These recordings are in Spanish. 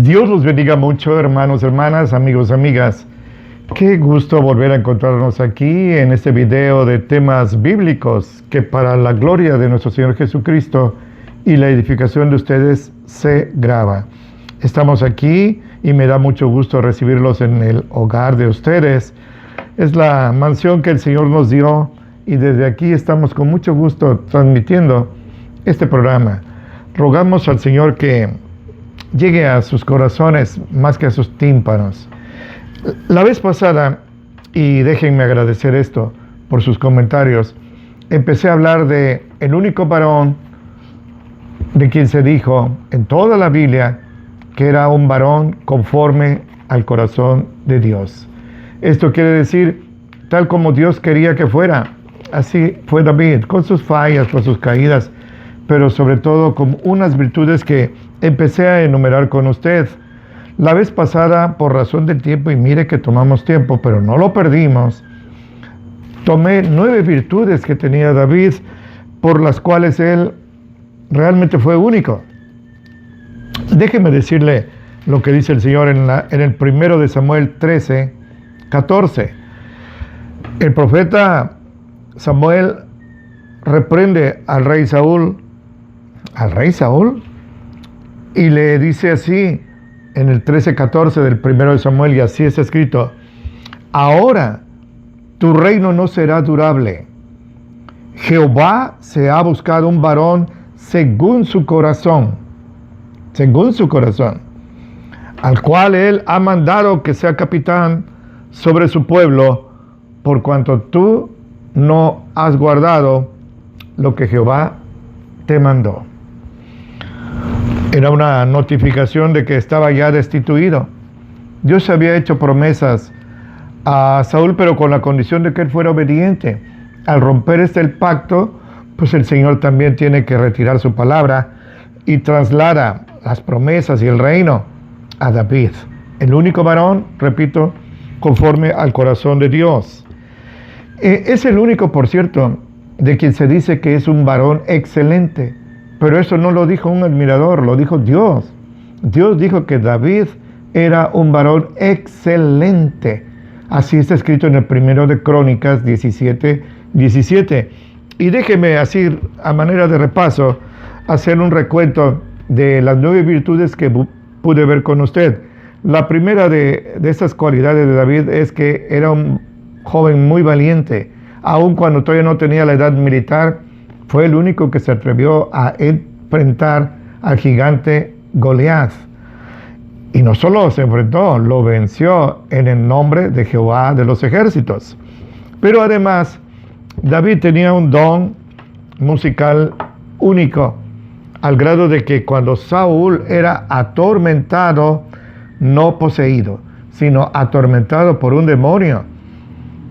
Dios los bendiga mucho, hermanos, hermanas, amigos, amigas. Qué gusto volver a encontrarnos aquí en este video de temas bíblicos que para la gloria de nuestro Señor Jesucristo y la edificación de ustedes se graba. Estamos aquí y me da mucho gusto recibirlos en el hogar de ustedes. Es la mansión que el Señor nos dio y desde aquí estamos con mucho gusto transmitiendo este programa. Rogamos al Señor que llegue a sus corazones más que a sus tímpanos. La vez pasada, y déjenme agradecer esto por sus comentarios, empecé a hablar de el único varón de quien se dijo en toda la Biblia que era un varón conforme al corazón de Dios. Esto quiere decir, tal como Dios quería que fuera, así fue David, con sus fallas, con sus caídas, pero sobre todo con unas virtudes que empecé a enumerar con usted. La vez pasada, por razón del tiempo, y mire que tomamos tiempo, pero no lo perdimos, tomé 9 virtudes que tenía David, por las cuales él realmente fue único. Déjeme decirle lo que dice el Señor en el 1 de Samuel 13, 14. El profeta Samuel reprende al rey Saúl, y le dice así en el 13:14 del 1 de Samuel, y así está escrito: ahora tu reino no será durable. Jehová se ha buscado un varón según su corazón, al cual él ha mandado que sea capitán sobre su pueblo, por cuanto tú no has guardado lo que Jehová te mandó. Era una notificación de que estaba ya destituido. Dios había hecho promesas a Saúl, pero con la condición de que él fuera obediente. Al romper el pacto, pues el Señor también tiene que retirar su palabra y traslada las promesas y el reino a David, el único varón, repito, conforme al corazón de Dios. Es el único, por cierto, de quien se dice que es un varón excelente. Pero eso no lo dijo un admirador, lo dijo Dios. Dios dijo que David era un varón excelente. Así está escrito en el 1 de Crónicas 17:17. Y déjeme así, a manera de repaso, hacer un recuento de las 9 virtudes que pude ver con usted. La primera de estas cualidades de David es que era un joven muy valiente. Aun cuando todavía no tenía la edad militar, fue el único que se atrevió a enfrentar al gigante Goliat. Y no solo se enfrentó, lo venció en el nombre de Jehová de los ejércitos. Pero además, David tenía un don musical único, al grado de que cuando Saúl era atormentado, no poseído, sino atormentado por un demonio,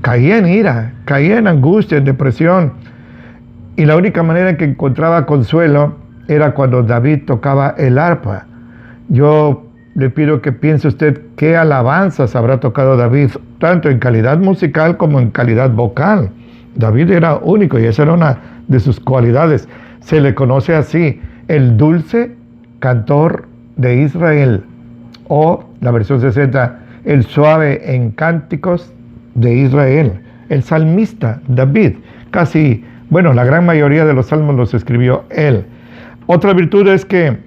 caía en ira, caía en angustia, en depresión. Y la única manera en que encontraba consuelo era cuando David tocaba el arpa. Yo le pido que piense usted qué alabanzas habrá tocado David, tanto en calidad musical como en calidad vocal. David era único y esa era una de sus cualidades. Se le conoce así, el dulce cantor de Israel, o la versión 60, el suave en cánticos de Israel. El salmista David, la gran mayoría de los salmos los escribió él. Otra virtud es que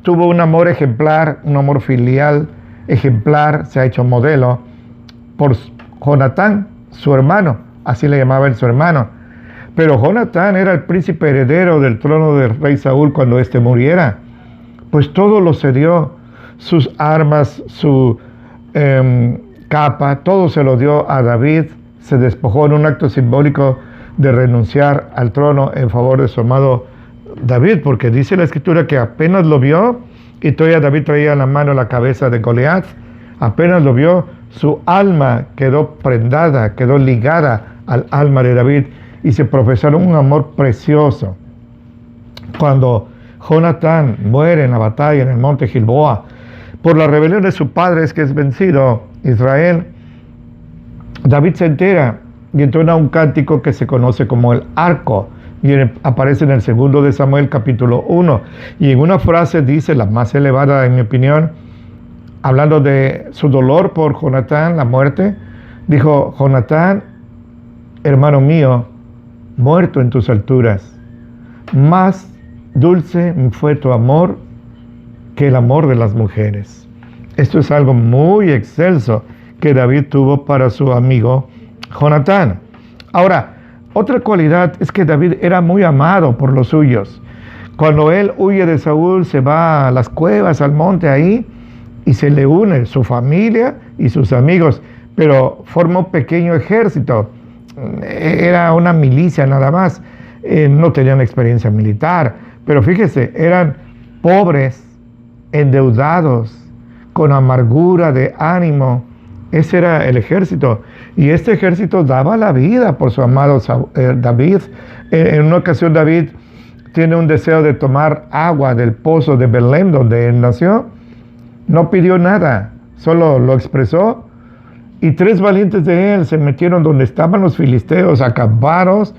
tuvo un amor ejemplar, un amor filial ejemplar, se ha hecho modelo por Jonatán, su hermano, así le llamaba él su hermano. Pero Jonatán era el príncipe heredero del trono del rey Saúl cuando éste muriera. Pues todo lo cedió, sus armas, su capa, todo se lo dio a David. Se despojó en un acto simbólico de renunciar al trono en favor de su amado David, porque dice la escritura que apenas lo vio, y todavía David traía en la mano la cabeza de Goliat, apenas lo vio, su alma quedó prendada, quedó ligada al alma de David, y se profesaron un amor precioso. Cuando Jonatán muere en la batalla en el monte Gilboa, por la rebelión de su padre es que es vencido Israel, David se entera y entona un cántico que se conoce como el arco, y aparece en el 2 de Samuel capítulo 1, y en una frase dice, la más elevada en mi opinión, hablando de su dolor por Jonatán, la muerte, dijo: Jonatán, hermano mío, muerto en tus alturas, más dulce fue tu amor que el amor de las mujeres. Esto es algo muy excelso que David tuvo para su amigo Jonatán. Ahora, otra cualidad es que David era muy amado por los suyos. Cuando él huye de Saúl, se va a las cuevas, al monte ahí, y se le une su familia y sus amigos, pero forma un pequeño ejército. Era una milicia nada más. No tenían experiencia militar, pero fíjese, eran pobres, endeudados, con amargura de ánimo. Ese era el ejército, y este ejército daba la vida por su amado David. En una ocasión David tiene un deseo de tomar agua del pozo de Belén, donde él nació. No pidió nada, solo lo expresó, y 3 valientes de él se metieron donde estaban los filisteos, acabados.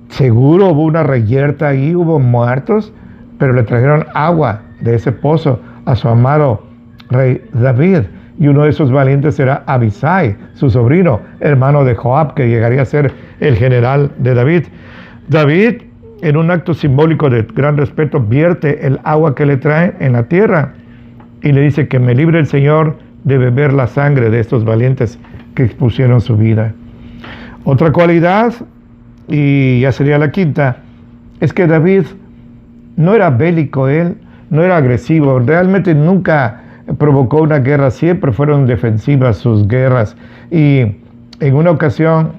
Seguro hubo una reyerta ahí, hubo muertos, pero le trajeron agua de ese pozo a su amado rey David. Y uno de esos valientes era Abisai, su sobrino, hermano de Joab, que llegaría a ser el general de David. David, en un acto simbólico de gran respeto, vierte el agua que le traen en la tierra y le dice: que me libre el Señor de beber la sangre de estos valientes que expusieron su vida. Otra cualidad, y ya sería la quinta, es que David no era bélico, él no era agresivo, realmente nunca provocó una guerra, siempre fueron defensivas sus guerras, y en una ocasión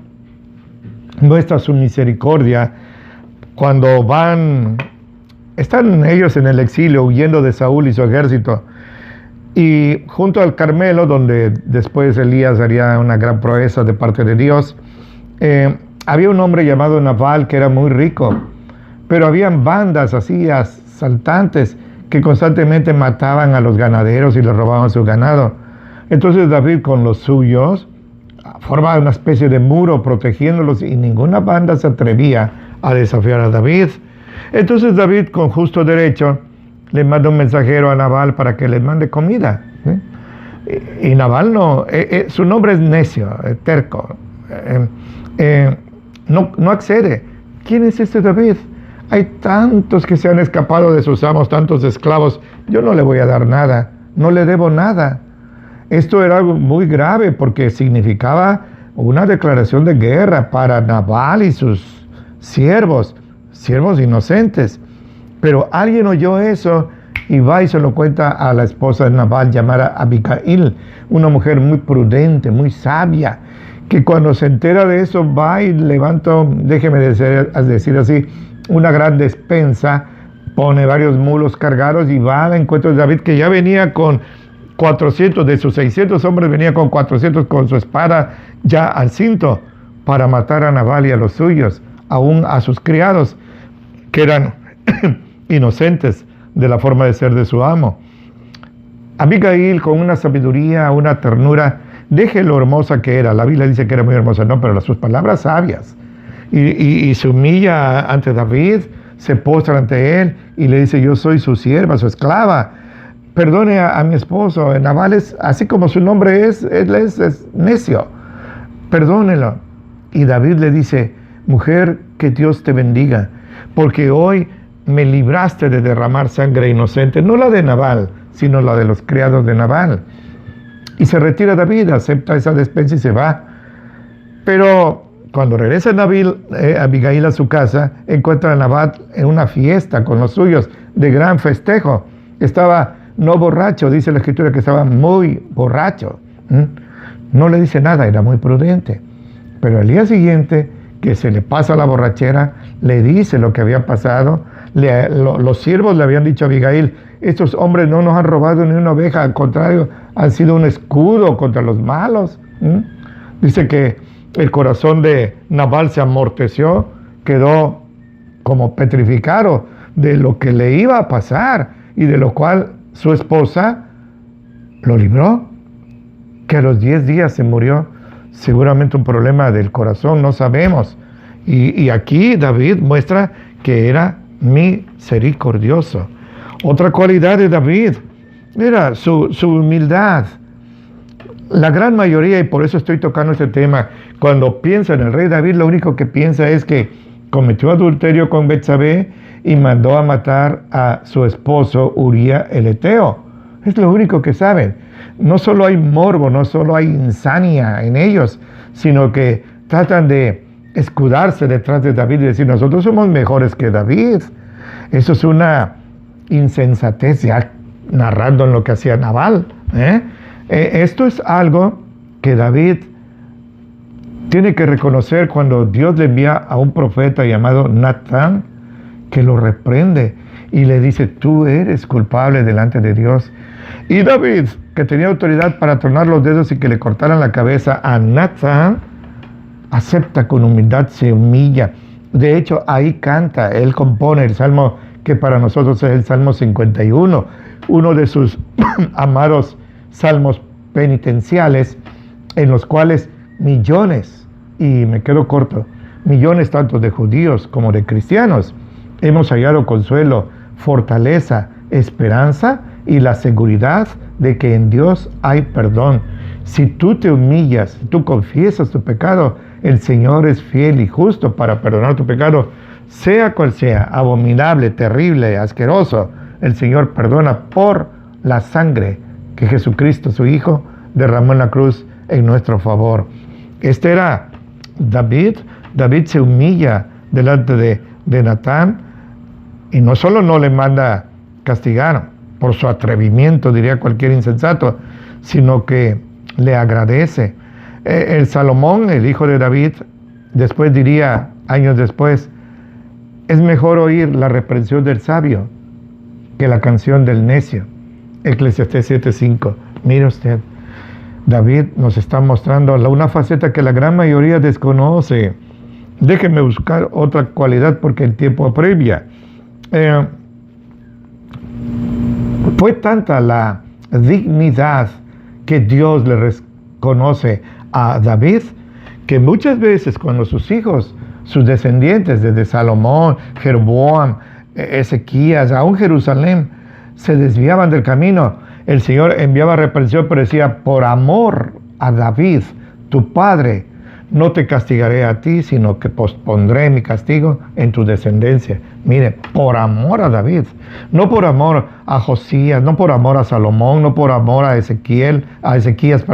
muestra su misericordia cuando están ellos en el exilio huyendo de Saúl y su ejército, y junto al Carmelo, donde después Elías haría una gran proeza de parte de Dios, había un hombre llamado Nabal que era muy rico, pero habían bandas así asaltantes que constantemente mataban a los ganaderos y les robaban su ganado. Entonces David, con los suyos, formaba una especie de muro protegiéndolos, y ninguna banda se atrevía a desafiar a David. Entonces David, con justo derecho, le manda un mensajero a Nabal para que les mande comida. Y Nabal su nombre es necio, terco, no accede. ¿Quién es este David? Hay tantos que se han escapado de sus amos, tantos esclavos. Yo no le voy a dar nada, no le debo nada. Esto era algo muy grave porque significaba una declaración de guerra para Nabal y sus siervos inocentes. Pero alguien oyó eso y va y se lo cuenta a la esposa de Nabal, llamada Abigail, una mujer muy prudente, muy sabia, que cuando se entera de eso va y levanta, déjeme decir así, una gran despensa, pone varios mulos cargados y va al encuentro de David, que ya venía con 400, de sus 600 hombres venía con 400 con su espada ya al cinto, para matar a Nabal y a los suyos, aún a sus criados, que eran inocentes de la forma de ser de su amo. Abigail, con una sabiduría, una ternura, deje lo hermosa que era, la Biblia dice que era muy hermosa, no, pero sus palabras sabias, y se humilla ante David, se postra ante él y le dice: yo soy su sierva, su esclava, perdone a mi esposo. Nabal es, así como su nombre él es necio, perdónelo. Y David le dice: mujer, que Dios te bendiga, porque hoy me libraste de derramar sangre inocente, no la de Nabal, sino la de los criados de Nabal. Y se retira David, acepta esa despensa y se va. Pero cuando regresa Abigail a su casa, encuentra a Nabal en una fiesta con los suyos, de gran festejo. Estaba no borracho, dice la escritura que estaba muy borracho. No le dice nada, era muy prudente. Pero al día siguiente, que se le pasa la borrachera, le dice lo que había pasado. Los siervos le habían dicho a Abigail: estos hombres no nos han robado ni una oveja, al contrario, han sido un escudo contra los malos. Dice que el corazón de Nabal se amorteció, quedó como petrificado de lo que le iba a pasar, y de lo cual su esposa lo libró, que a los 10 días se murió. Seguramente un problema del corazón, no sabemos. Y aquí David muestra que era misericordioso. Otra cualidad de David Mira, su humildad. La gran mayoría, y por eso estoy tocando este tema, cuando piensa en el rey David, lo único que piensa es que cometió adulterio con Betsabé y mandó a matar a su esposo Uría el Eteo. Es lo único que saben. No solo hay morbo, no solo hay insania en ellos, sino que tratan de escudarse detrás de David y decir, nosotros somos mejores que David. Eso es una insensatez, ya narrando en lo que hacía Nabal. Esto es algo que David tiene que reconocer cuando Dios le envía a un profeta llamado Natán, que lo reprende y le dice, tú eres culpable delante de Dios. Y David, que tenía autoridad para tronar los dedos y que le cortaran la cabeza a Natán, acepta con humildad, se humilla. De hecho, ahí canta, él compone el salmo que para nosotros es el Salmo 51, uno de sus amados salmos penitenciales, en los cuales millones, y me quedo corto, millones tanto de judíos como de cristianos, hemos hallado consuelo, fortaleza, esperanza y la seguridad de que en Dios hay perdón. Si tú te humillas, si tú confiesas tu pecado, el Señor es fiel y justo para perdonar tu pecado, sea cual sea, abominable, terrible, asqueroso. El Señor perdona por la sangre que Jesucristo, su Hijo, derramó en la cruz en nuestro favor. Este era David. David se humilla delante de Natán y no solo no le manda castigar por su atrevimiento, diría cualquier insensato, sino que le agradece. El Salomón, el hijo de David, después diría, años después, es mejor oír la reprensión del sabio que la canción del necio. Eclesiastés 7:5. Mire usted, David nos está mostrando una faceta que la gran mayoría desconoce. Déjenme buscar otra cualidad porque el tiempo apremia. Fue tanta la dignidad que Dios le reconoce a David, que muchas veces cuando sus hijos, sus descendientes desde Salomón, Jeroboam, Ezequías, aún Jerusalén, se desviaban del camino, el Señor enviaba reprensión, pero decía, por amor a David, tu padre, no te castigaré a ti, sino que pospondré mi castigo en tu descendencia. Mire, por amor a David, no por amor a Josías, no por amor a Salomón, no por amor a Ezequías,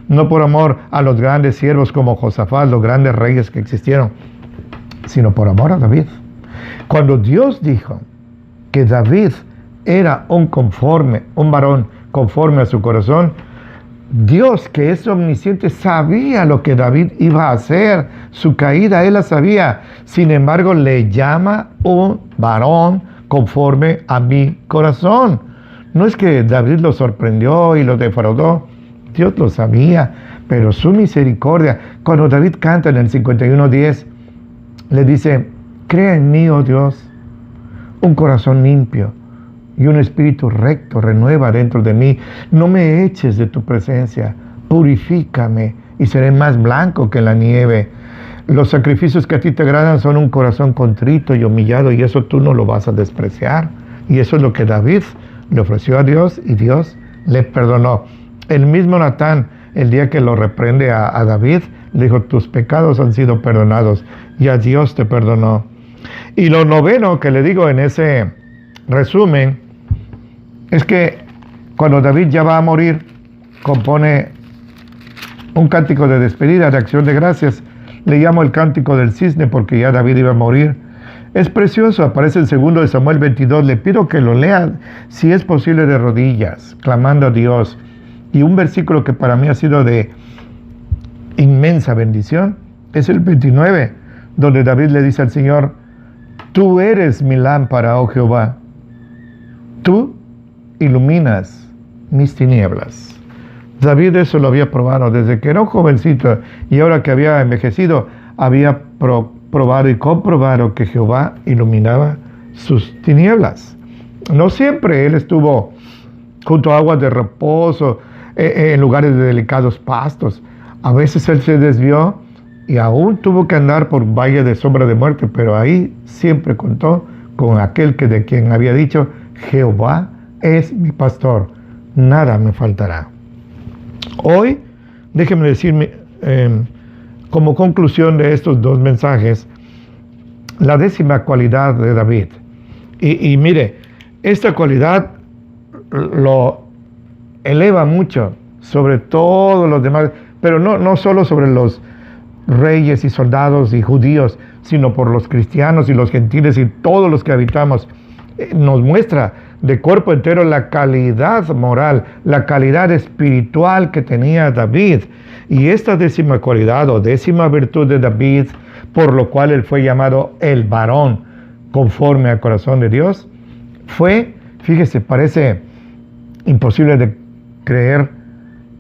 no por amor a los grandes siervos como Josafat, los grandes reyes que existieron, sino por amor a David. Cuando Dios dijo que David era un varón conforme a su corazón, Dios, que es omnisciente, sabía lo que David iba a hacer. Su caída, él la sabía. Sin embargo, le llama un varón conforme a mi corazón. No es que David lo sorprendió y lo defraudó. Dios lo sabía, pero su misericordia. Cuando David canta en el 51:10, le dice, crea en mí, oh Dios, un corazón limpio y un espíritu recto renueva dentro de mí. No me eches de tu presencia, purifícame y seré más blanco que la nieve. Los sacrificios que a ti te agradan son un corazón contrito y humillado, y eso tú no lo vas a despreciar. Y eso es lo que David le ofreció a Dios y Dios le perdonó. El mismo Natán, el día que lo reprende a David, le dijo, tus pecados han sido perdonados, y a Dios te perdonó. Y lo noveno que le digo en ese resumen es que cuando David ya va a morir, compone un cántico de despedida, de acción de gracias. Le llamo el cántico del cisne porque ya David iba a morir. Es precioso, aparece en 2 de Samuel 22. Le pido que lo lea, si es posible, de rodillas, clamando a Dios. Y un versículo que para mí ha sido de inmensa bendición es el 29, donde David le dice al Señor, tú eres mi lámpara, oh Jehová. Tú iluminas mis tinieblas. David eso lo había probado desde que era un jovencito, y ahora que había envejecido, había probado y comprobado que Jehová iluminaba sus tinieblas. No siempre él estuvo junto a aguas de reposo, en lugares de delicados pastos. A veces él se desvió y aún tuvo que andar por valle de sombra de muerte, pero ahí siempre contó con aquel de quien había dicho, Jehová es mi pastor, nada me faltará. Hoy, déjenme decirme, como conclusión de estos dos mensajes, la 10ª cualidad de David. Y mire, esta cualidad lo eleva mucho sobre todos los demás, pero no solo sobre los reyes y soldados y judíos, sino por los cristianos y los gentiles y todos los que habitamos. Nos muestra de cuerpo entero la calidad moral, la calidad espiritual que tenía David. Y esta 10ª cualidad o 10ª virtud de David, por lo cual él fue llamado el varón conforme al corazón de Dios, fue, fíjese, parece imposible de creer,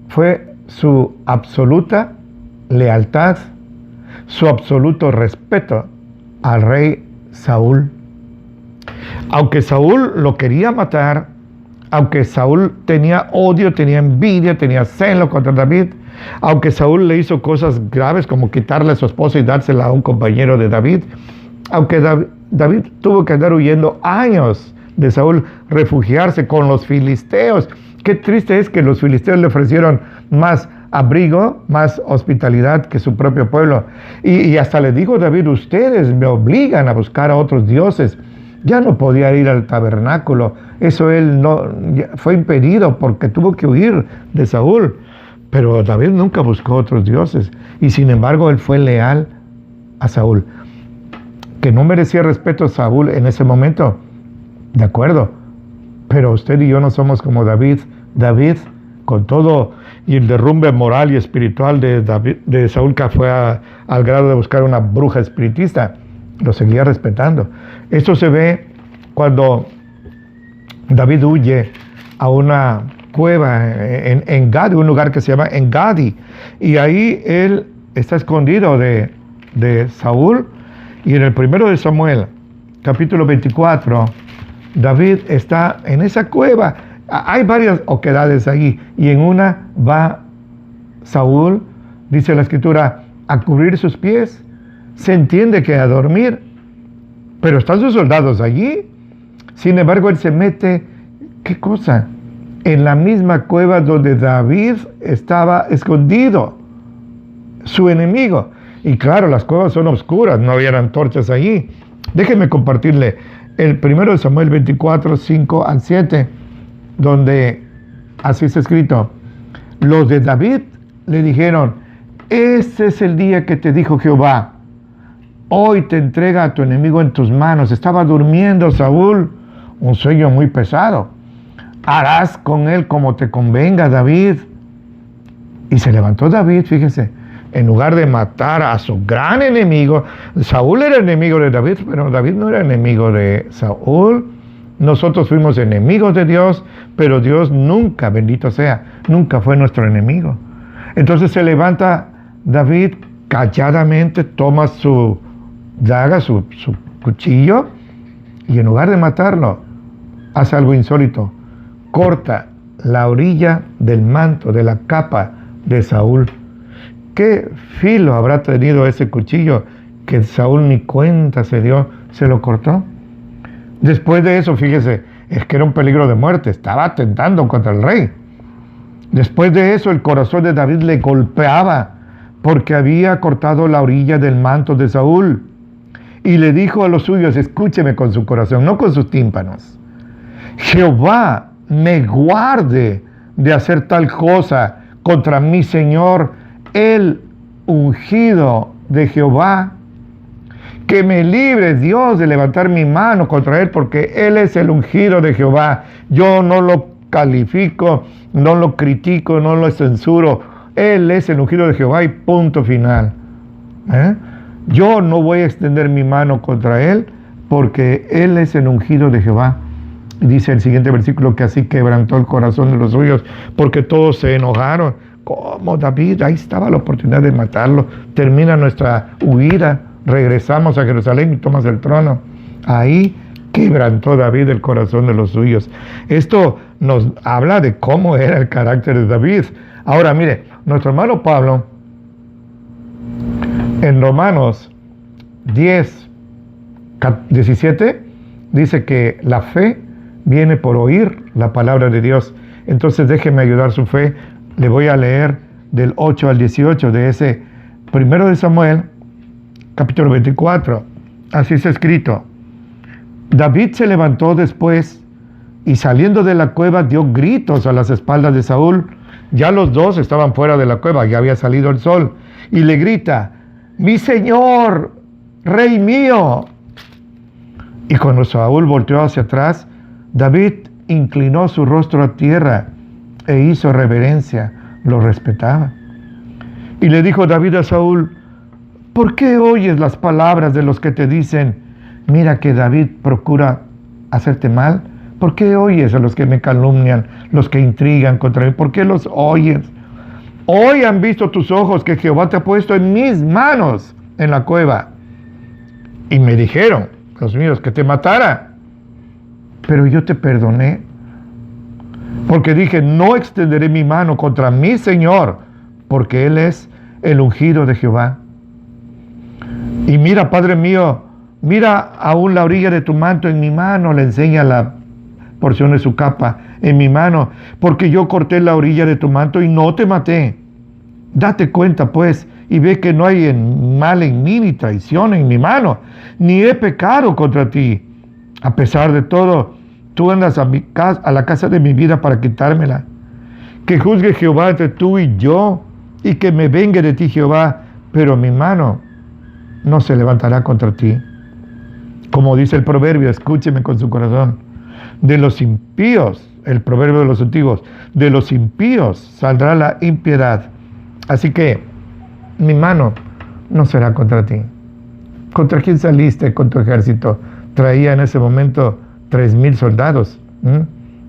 fue su absoluta lealtad, su absoluto respeto al rey Saúl. Aunque Saúl lo quería matar, aunque Saúl tenía odio, tenía envidia, tenía celo contra David, aunque Saúl le hizo cosas graves como quitarle a su esposa y dársela a un compañero de David, aunque David tuvo que andar huyendo años de Saúl, refugiarse con los filisteos. Qué triste es que los filisteos le ofrecieron más abrigo, más hospitalidad que su propio pueblo. Y hasta le dijo David, ustedes me obligan a buscar a otros dioses. Ya no podía ir al tabernáculo. Eso él no fue impedido porque tuvo que huir de Saúl. Pero David nunca buscó otros dioses. Y sin embargo, él fue leal a Saúl. Que no merecía respeto a Saúl en ese momento. De acuerdo. Pero usted y yo no somos como David. David, con todo y el derrumbe moral y espiritual de Saúl, que fue al grado de buscar una bruja espiritista, lo seguía respetando. Esto se ve cuando David huye a una cueva en Gadi, un lugar que se llama Engadi, y ahí él está escondido de Saúl. Y en el 1 de Samuel, capítulo 24, David está en esa cueva. Hay varias oquedades ahí, y en una va Saúl, dice la escritura, a cubrir sus pies. Se entiende que a dormir, pero están sus soldados allí. Sin embargo, él se mete, ¿qué cosa? En la misma cueva donde David estaba escondido, su enemigo. Y claro, las cuevas son oscuras, no había antorchas allí. Déjenme compartirle el 1 de Samuel 24, 5 al 7, donde así está escrito: los de David le dijeron, este es el día que te dijo Jehová, hoy te entrega a tu enemigo en tus manos. Estaba durmiendo Saúl, un sueño muy pesado. Harás con él como te convenga, David. Y se levantó David, fíjese, en lugar de matar a su gran enemigo. Saúl era enemigo de David, pero David no era enemigo de Saúl. Nosotros fuimos enemigos de Dios, pero Dios nunca, bendito sea, nunca fue nuestro enemigo. Entonces se levanta David calladamente, toma su daga, su cuchillo, y en lugar de matarlo, hace algo insólito. Corta la orilla del manto, de la capa de Saúl. ¿Qué filo habrá tenido ese cuchillo que Saúl ni cuenta se dio? Se lo cortó. Después de eso, fíjese, es que era un peligro de muerte, estaba atentando contra el rey. Después de eso, el corazón de David le golpeaba porque había cortado la orilla del manto de Saúl. Y le dijo a los suyos, escúcheme con su corazón, no con sus tímpanos: Jehová me guarde de hacer tal cosa contra mi Señor, el ungido de Jehová. Que me libre Dios de levantar mi mano contra él, porque él es el ungido de Jehová. Yo no lo califico, no lo critico, no lo censuro. Él es el ungido de Jehová y punto final. Yo no voy a extender mi mano contra él, porque él es el ungido de Jehová. Dice el siguiente versículo que así quebrantó el corazón de los suyos, porque todos se enojaron. ¿Cómo, David? Ahí estaba la oportunidad de matarlo. Termina nuestra huida, regresamos a Jerusalén y tomas el trono. Ahí quebrantó David el corazón de los suyos. Esto nos habla de cómo era el carácter de David. Ahora mire, nuestro hermano Pablo, en Romanos 10, 17, dice que la fe viene por oír la palabra de Dios. Entonces déjeme ayudar su fe. Le voy a leer del 8 al 18 de ese primero de Samuel, capítulo 24. Así está escrito. David se levantó después y saliendo de la cueva dio gritos a las espaldas de Saúl. Ya los dos estaban fuera de la cueva, ya había salido el sol. Y le grita, mi señor, rey mío. Y cuando Saúl volteó hacia atrás, David inclinó su rostro a tierra e hizo reverencia, lo respetaba. Y le dijo David a Saúl, ¿por qué oyes las palabras de los que te dicen, mira que David procura hacerte mal? ¿Por qué oyes a los que me calumnian, los que intrigan contra mí? ¿Por qué los oyes? Hoy han visto tus ojos que Jehová te ha puesto en mis manos en la cueva. Y me dijeron, los míos, que te matara. Pero yo te perdoné. Porque dije, no extenderé mi mano contra mi Señor, porque Él es el ungido de Jehová. Y mira, Padre mío, mira aún la orilla de tu manto en mi mano, le enseña la porción de su capa en mi mano, porque yo corté la orilla de tu manto y no te maté. Date cuenta, pues, y ve que no hay mal en mí, ni traición en mi mano, ni he pecado contra ti. A pesar de todo, tú andas a la casa de mi vida para quitármela. Que juzgue Jehová entre tú y yo, y que me vengue de ti Jehová, pero mi mano no se levantará contra ti. Como dice el proverbio, escúcheme con su corazón. De los impíos, el proverbio de los antiguos, de los impíos saldrá la impiedad. Así que mi mano no será contra ti. ¿Contra quién saliste con tu ejército? Traía en ese momento 3,000 soldados,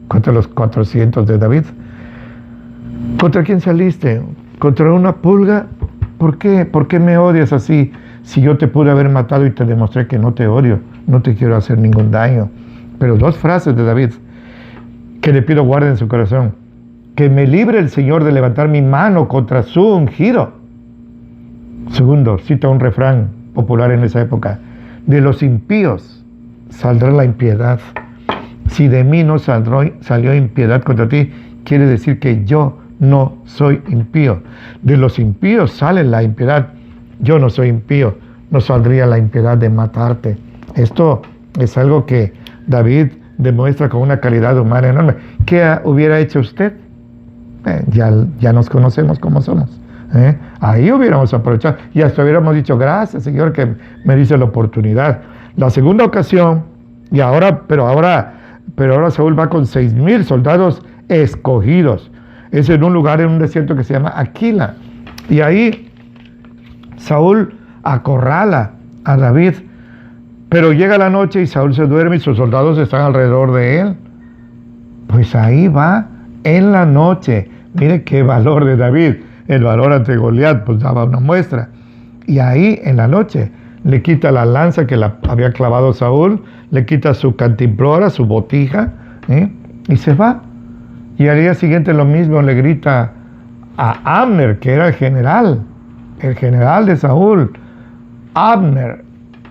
contra los 400 de David. ¿Contra quién saliste? ¿Contra una pulga? ¿Por qué? ¿Por qué me odias así? Si yo te pude haber matado y te demostré que no te odio, no te quiero hacer ningún daño. Pero 2 frases de David que le pido guarden en su corazón. Que me libre el Señor de levantar mi mano contra su ungido. Segundo, cita un refrán popular en esa época. De los impíos saldrá la impiedad. Si de mí no salió impiedad contra ti, quiere decir que yo no soy impío. De los impíos sale la impiedad. Yo no soy impío. No saldría la impiedad de matarte. Esto es algo que David demuestra con una calidad humana enorme. ¿Qué hubiera hecho usted? Ya nos conocemos como somos. Ahí hubiéramos aprovechado y hasta hubiéramos dicho, gracias Señor que me dice la oportunidad. La segunda ocasión, pero ahora Saúl va con 6,000 soldados escogidos. Es en un lugar, en un desierto que se llama Aquila. Y ahí Saúl acorrala a David. Pero llega la noche y Saúl se duerme y sus soldados están alrededor de él. Pues ahí va en la noche. Mire qué valor de David. El valor ante Goliat, pues daba una muestra. Y ahí en la noche le quita la lanza que la había clavado Saúl, le quita su cantimplora, su botija, y se va. Y al día siguiente lo mismo le grita a Abner, que era el general de Saúl. Abner,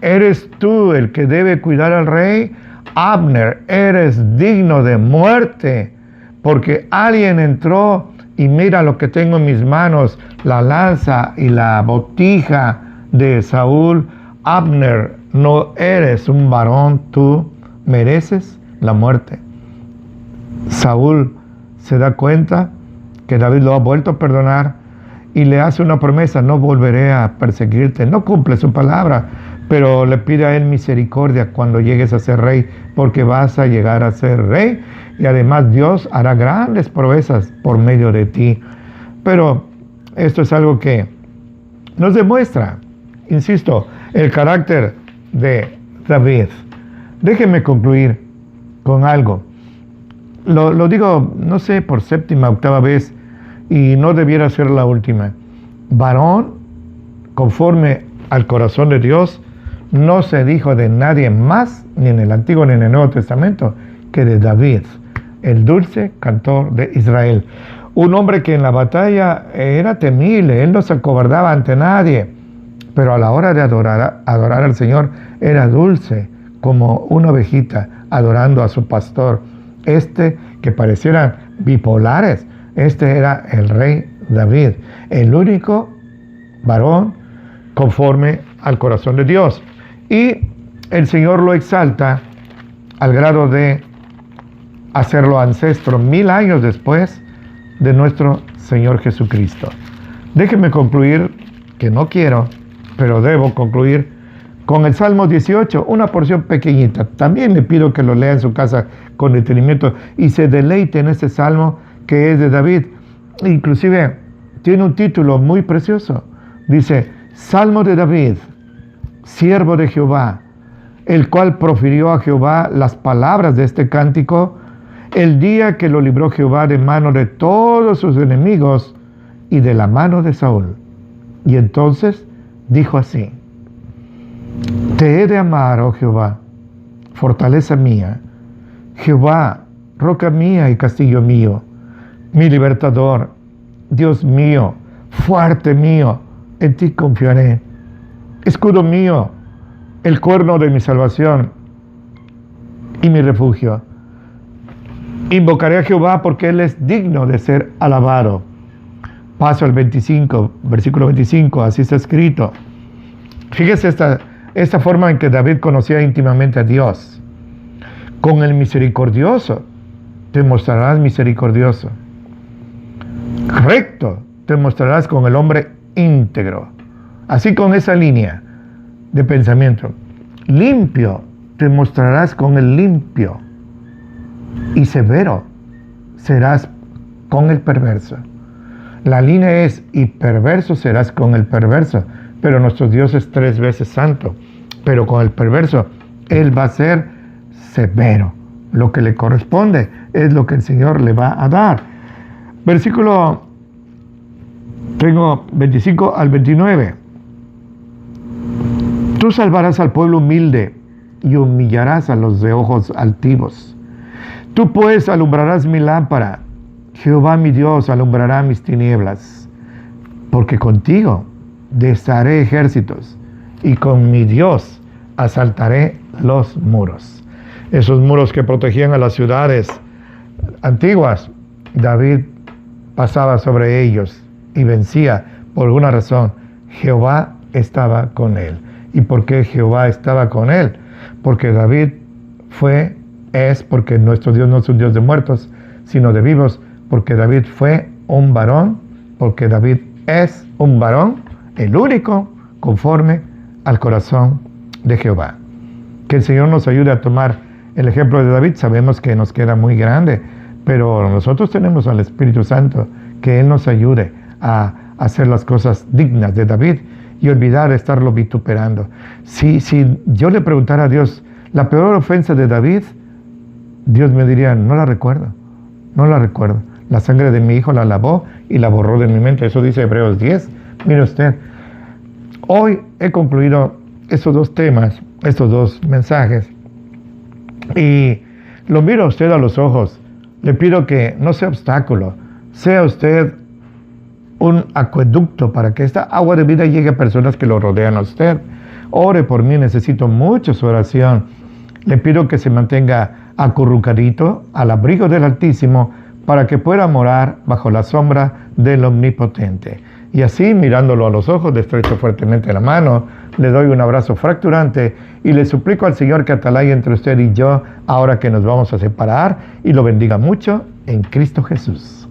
¿eres tú el que debe cuidar al rey? Abner, eres digno de muerte, porque alguien entró y mira lo que tengo en mis manos, la lanza y la botija de Saúl. Abner, no eres un varón, tú mereces la muerte. Saúl se da cuenta que David lo ha vuelto a perdonar y le hace una promesa, no volveré a perseguirte. No cumple su palabra, pero le pide a él misericordia cuando llegues a ser rey, porque vas a llegar a ser rey y además Dios hará grandes proezas por medio de ti. Pero esto es algo que nos demuestra, insisto, el carácter de David. Déjenme concluir con algo. Lo digo, no sé, por 7ª, 8ª vez, y no debiera ser la última. Varón, conforme al corazón de Dios, no se dijo de nadie más, ni en el Antiguo ni en el Nuevo Testamento, que de David, el dulce cantor de Israel. Un hombre que en la batalla era temible, él no se acobardaba ante nadie, pero a la hora de adorar al Señor era dulce, como una ovejita adorando a su pastor. que parecieran bipolares. Este era el rey David, el único varón conforme al corazón de Dios. Y el Señor lo exalta al grado de hacerlo ancestro 1000 años después de nuestro Señor Jesucristo. Déjenme concluir, que no quiero, pero debo concluir con el Salmo 18, una porción pequeñita. También le pido que lo lea en su casa con detenimiento y se deleite en este salmo que es de David. Inclusive tiene un título muy precioso. Dice, Salmo de David, siervo de Jehová, el cual profirió a Jehová las palabras de este cántico el día que lo libró Jehová de mano de todos sus enemigos y de la mano de Saúl. Y entonces dijo así, te he de amar, oh Jehová, fortaleza mía, Jehová, roca mía y castillo mío, mi libertador, Dios mío, fuerte mío, en ti confiaré, escudo mío, el cuerno de mi salvación y mi refugio. Invocaré a Jehová porque Él es digno de ser alabado. Paso al 25, versículo 25, así está escrito. Fíjese esta forma en que David conocía íntimamente a Dios. Con el misericordioso te mostrarás misericordioso. Recto te mostrarás con el hombre íntegro. Así con esa línea de pensamiento. Limpio te mostrarás con el limpio. Y severo serás con el perverso. La línea es, y perverso serás con el perverso. Pero nuestro Dios es 3 veces santo. Pero con el perverso, Él va a ser severo. Lo que le corresponde es lo que el Señor le va a dar. Versículo, tengo 25 al 29. Tú salvarás al pueblo humilde y humillarás a los de ojos altivos. Tú pues alumbrarás mi lámpara. Jehová mi Dios alumbrará mis tinieblas. Porque contigo desharé ejércitos y con mi Dios asaltaré los muros. Esos muros que protegían a las ciudades antiguas, David pasaba sobre ellos y vencía por una razón. Jehová estaba con él. ¿Y por qué Jehová estaba con él? Porque David porque nuestro Dios no es un Dios de muertos, sino de vivos, porque David fue un varón, porque David es un varón, el único, conforme al corazón de Jehová. Que el Señor nos ayude a tomar el ejemplo de David. Sabemos que nos queda muy grande, pero nosotros tenemos al Espíritu Santo, que Él nos ayude a hacer las cosas dignas de David y olvidar estarlo vituperando. Si yo le preguntara a Dios, la peor ofensa de David, Dios me diría, no la recuerdo. La sangre de mi hijo la lavó y la borró de mi mente. Eso dice Hebreos 10. Mire usted, hoy he concluido estos 2 temas, estos 2 mensajes, y lo miro a usted a los ojos. Le pido que no sea obstáculo, sea usted un acueducto para que esta agua de vida llegue a personas que lo rodean a usted. Ore por mí, necesito mucho su oración. Le pido que se mantenga acurrucadito al abrigo del Altísimo para que pueda morar bajo la sombra del Omnipotente. Y así, mirándolo a los ojos, le estrecho fuertemente la mano, le doy un abrazo fracturante y le suplico al Señor que atalaye entre usted y yo ahora que nos vamos a separar, y lo bendiga mucho en Cristo Jesús.